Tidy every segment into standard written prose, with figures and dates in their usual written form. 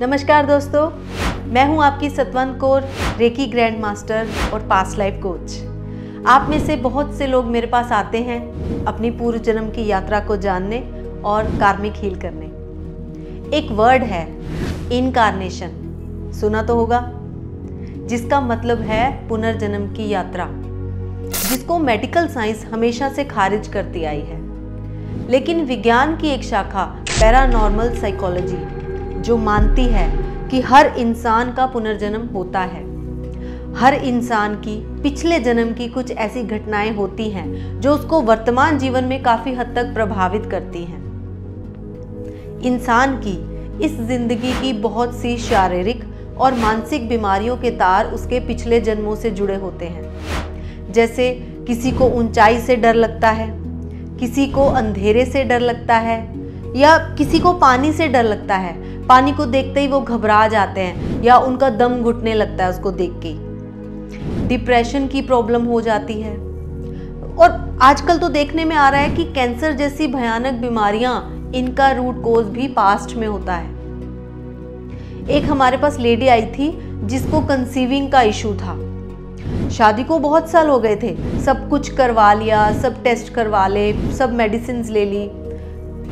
नमस्कार दोस्तों, मैं हूं आपकी Satwant Kaur, reiki grand master और पास्ट लाइफ कोच। आप में से बहुत से लोग मेरे पास आते हैं अपनी पूर्व जन्म की यात्रा को जानने और कार्मिक हील करने। एक वर्ड है इनकार्नेशन, सुना तो होगा, जिसका मतलब है पुनर्जन्म की यात्रा, जिसको मेडिकल साइंस हमेशा से खारिज करती आई है। लेकिन विज्ञान की एक शाखा पैरानॉर्मल साइकोलॉजी जो मानती है कि हर इंसान का पुनर्जन्म होता है, हर इंसान की पिछले जन्म की कुछ ऐसी घटनाएं होती हैं जो उसको वर्तमान जीवन में काफी हद तक प्रभावित करती हैं। इंसान की इस जिंदगी की बहुत सी शारीरिक और मानसिक बीमारियों के तार उसके पिछले जन्मों से जुड़े होते हैं। जैसे किसी को ऊंचाई से डर लगता है, किसी को अंधेरे से डर लगता है, या किसी को पानी से डर लगता है। पानी को देखते ही वो घबरा जाते हैं या उनका दम घुटने लगता है उसको देख के। डिप्रेशन की प्रॉब्लम हो जाती है। और आजकल तो देखने में आ रहा है कि कैंसर जैसी भयानक बीमारियां, इनका रूट कोज भी पास्ट में होता है। एक हमारे पास लेडी आई थी जिसको कंसीविंग का इशू था। शादी को बहुत साल हो गए थे, सब कुछ करवा लिया, सब टेस्ट करवा ले, सब मेडिसिन ले ली।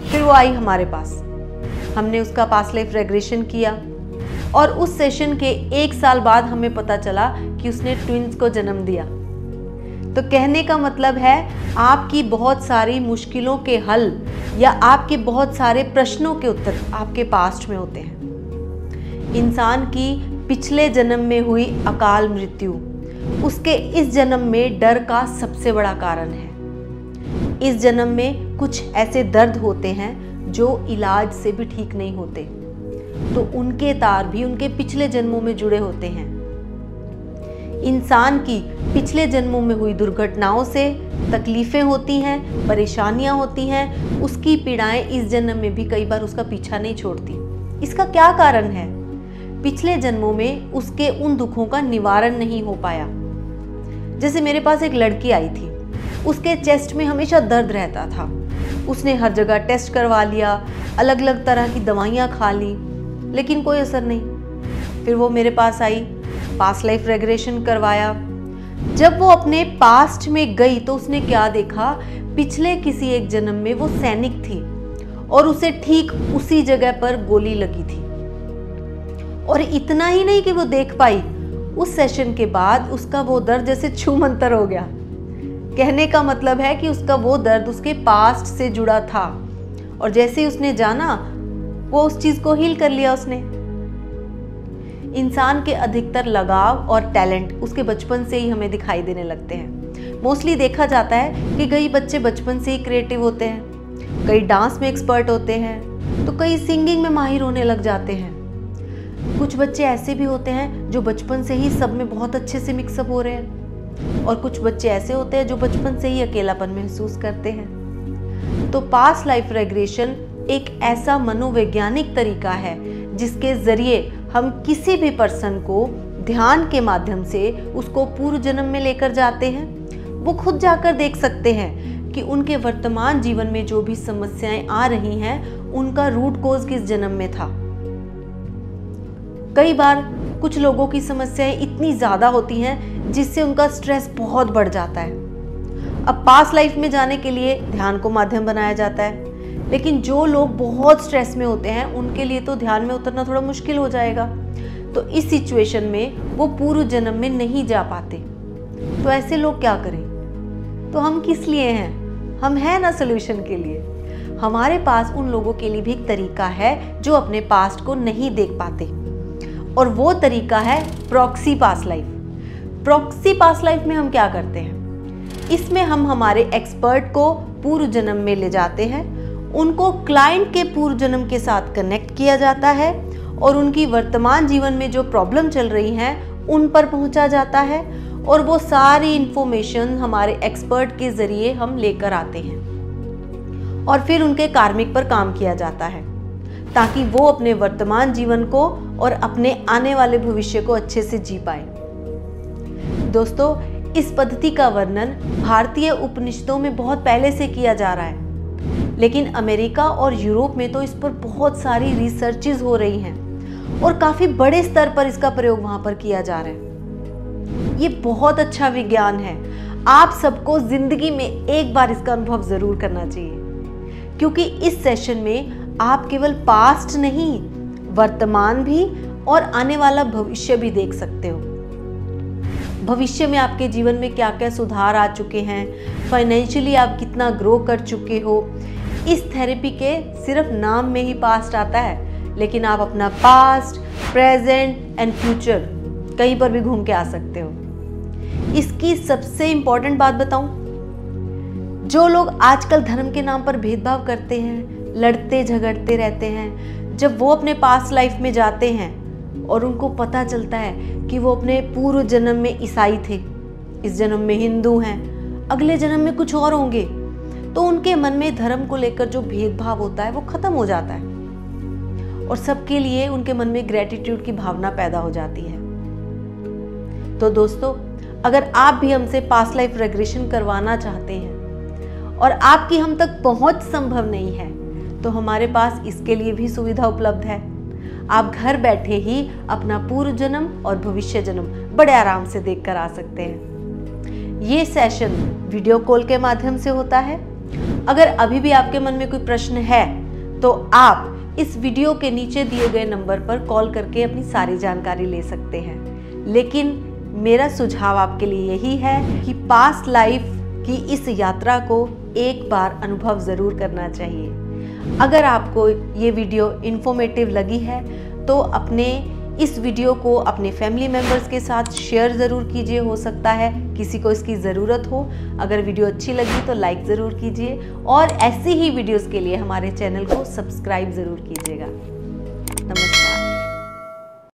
फिर वो आई हमारे पास, हमने उसका पास्ट लाइफ रेग्रेशन किया और उस सेशन के 1 साल बाद हमें पता चला कि उसने ट्विंस को जन्म दिया। तो कहने का मतलब है, आपकी बहुत सारी मुश्किलों के हल या आपके बहुत सारे प्रश्नों के उत्तर आपके पास्ट में होते हैं। इंसान की पिछले जन्म में हुई अकाल मृत्यु उसके इस जन्म में डर का सबसे बड़ा कारण है। इस जन्म में कुछ ऐसे दर्द होते हैं जो इलाज से भी ठीक नहीं होते, तो उनके तार भी उनके पिछले जन्मों में जुड़े होते हैं। इंसान की पिछले जन्मों में हुई दुर्घटनाओं से तकलीफें होती हैं, परेशानियां होती हैं, उसकी पीड़ाएं इस जन्म में भी कई बार उसका पीछा नहीं छोड़ती। इसका क्या कारण है? पिछले जन्मों में उसके उन दुखों का निवारण नहीं हो पाया। जैसे मेरे पास एक लड़की आई थी, उसके चेस्ट में हमेशा दर्द रहता था। उसने हर जगह टेस्ट करवा लिया, अलग अलग तरह की दवाइयाँ खा ली, लेकिन कोई असर नहीं। फिर वो मेरे पास आई, पास्ट लाइफ रेग्रेशन करवाया। जब वो अपने पास्ट में गई तो उसने क्या देखा, पिछले किसी एक जन्म में वो सैनिक थी और उसे ठीक उसी जगह पर गोली लगी थी। और इतना ही नहीं कि वो देख पाई, उस सेशन के बाद उसका वो दर्द जैसे छूमंतर हो गया। कहने का मतलब है कि उसका वो दर्द उसके पास्ट से जुड़ा था और जैसे ही उसने जाना, वो उस चीज को हील कर लिया उसने। इंसान के अधिकतर लगाव और टैलेंट उसके बचपन से ही हमें दिखाई देने लगते हैं। मोस्टली देखा जाता है कि कई बच्चे बचपन से ही क्रिएटिव होते हैं, कई डांस में एक्सपर्ट होते हैं, तो कई सिंगिंग में माहिर होने लग जाते हैं। कुछ बच्चे ऐसे भी होते हैं जो बचपन से ही सब में बहुत अच्छे से मिक्सअप हो रहे हैं, और कुछ बच्चे ऐसे होते हैं जो बचपन से ही अकेलापन महसूस करते हैं। तो पास्ट लाइफ रेग्रेशन एक ऐसा मनोवैज्ञानिक तरीका है जिसके जरिए हम किसी भी पर्सन को ध्यान के माध्यम से उसको पूर्व जन्म में लेकर जाते हैं। वो खुद जाकर देख सकते हैं कि उनके वर्तमान जीवन में जो भी समस्याएं आ रही हैं, उनका रूट कोज किस जन्म में था। कई बार कुछ लोगों की समस्याएं इतनी ज़्यादा होती हैं जिससे उनका स्ट्रेस बहुत बढ़ जाता है। अब पास्ट लाइफ में जाने के लिए ध्यान को माध्यम बनाया जाता है, लेकिन जो लोग बहुत स्ट्रेस में होते हैं उनके लिए तो ध्यान में उतरना थोड़ा मुश्किल हो जाएगा। तो इस सिचुएशन में वो पूर्व जन्म में नहीं जा पाते। तो ऐसे लोग क्या करें? तो हम किस लिए हैं? हम हैं ना सोल्यूशन के लिए। हमारे पास उन लोगों के लिए भी एक तरीका है जो अपने पास्ट को नहीं देख पाते, और वो तरीका है proxy past life. Proxy past life में हम क्या करते हैं? इसमें हम हमारे एक्सपर्ट को पूर्व जन्म में ले जाते हैं, उनको क्लाइंट के पूर्व जन्म के साथ कनेक्ट किया जाता है और उनकी वर्तमान जीवन में जो प्रॉब्लम चल रही हैं उन पर पहुंचा जाता है, और वो सारी इंफॉर्मेशन हमारे एक्सपर्ट के जरिए हम लेकर आते हैं और फिर उनके कार्मिक पर काम किया जाता है ताकि वो अपने वर्तमान जीवन को और अपने आने वाले भविष्य को अच्छे से जी पाए। दोस्तों, इस पद्धति का वर्णन भारतीय उपनिषदों में बहुत पहले से किया जा रहा है, लेकिन अमेरिका और यूरोप में तो इस पर बहुत सारी रिसर्चेज हो रही हैं और काफी बड़े स्तर पर इसका प्रयोग वहां पर किया जा रहा है। ये बहुत अच्छा विज्ञान है। आप सबको जिंदगी में एक बार इसका अनुभव जरूर करना चाहिए, क्योंकि इस सेशन में आप केवल पास्ट नहीं, वर्तमान भी और आने वाला भविष्य भी देख सकते हो। भविष्य में आपके जीवन में क्या क्या सुधार आ चुके हैं, फाइनेंशियली आप कितना ग्रो कर चुके हो। इस थेरेपी के सिर्फ नाम में ही पास्ट आता है, लेकिन आप अपना पास्ट, प्रेजेंट एंड फ्यूचर कहीं पर भी घूम के आ सकते हो। इसकी सबसे इंपॉर्टेंट बात बताऊं, जो लोग आजकल धर्म के नाम पर भेदभाव करते हैं, लड़ते झगड़ते रहते हैं, जब वो अपने पास्ट लाइफ में जाते हैं और उनको पता चलता है कि वो अपने पूर्व जन्म में ईसाई थे, इस जन्म में हिंदू हैं, अगले जन्म में कुछ और होंगे, तो उनके मन में धर्म को लेकर जो भेदभाव होता है वो खत्म हो जाता है और सबके लिए उनके मन में ग्रेटिट्यूड की भावना पैदा हो जाती है। तो दोस्तों, अगर आप भी हमसे पास्ट लाइफ रेग्रेशन करवाना चाहते हैं और आपकी हम तक पहुंच संभव नहीं है, तो हमारे पास इसके लिए भी सुविधा उपलब्ध है। आप घर बैठे ही अपना पूर्व जन्म और भविष्य जन्म बड़े आराम से देखकर आ सकते हैं। ये सेशन वीडियो कॉल के माध्यम से होता है। अगर अभी भी आपके मन में कोई प्रश्न है तो आप इस वीडियो के नीचे दिए गए नंबर पर कॉल करके अपनी सारी जानकारी ले सकते हैं। लेकिन मेरा सुझाव आपके लिए यही है कि पास्ट लाइफ की इस यात्रा को एक बार अनुभव जरूर करना चाहिए। अगर आपको ये वीडियो इन्फॉर्मेटिव लगी है तो अपने इस वीडियो को अपने फैमिली मेम्बर्स के साथ शेयर ज़रूर कीजिए। हो सकता है किसी को इसकी ज़रूरत हो। अगर वीडियो अच्छी लगी तो लाइक ज़रूर कीजिए और ऐसी ही वीडियोस के लिए हमारे चैनल को सब्सक्राइब ज़रूर कीजिएगा।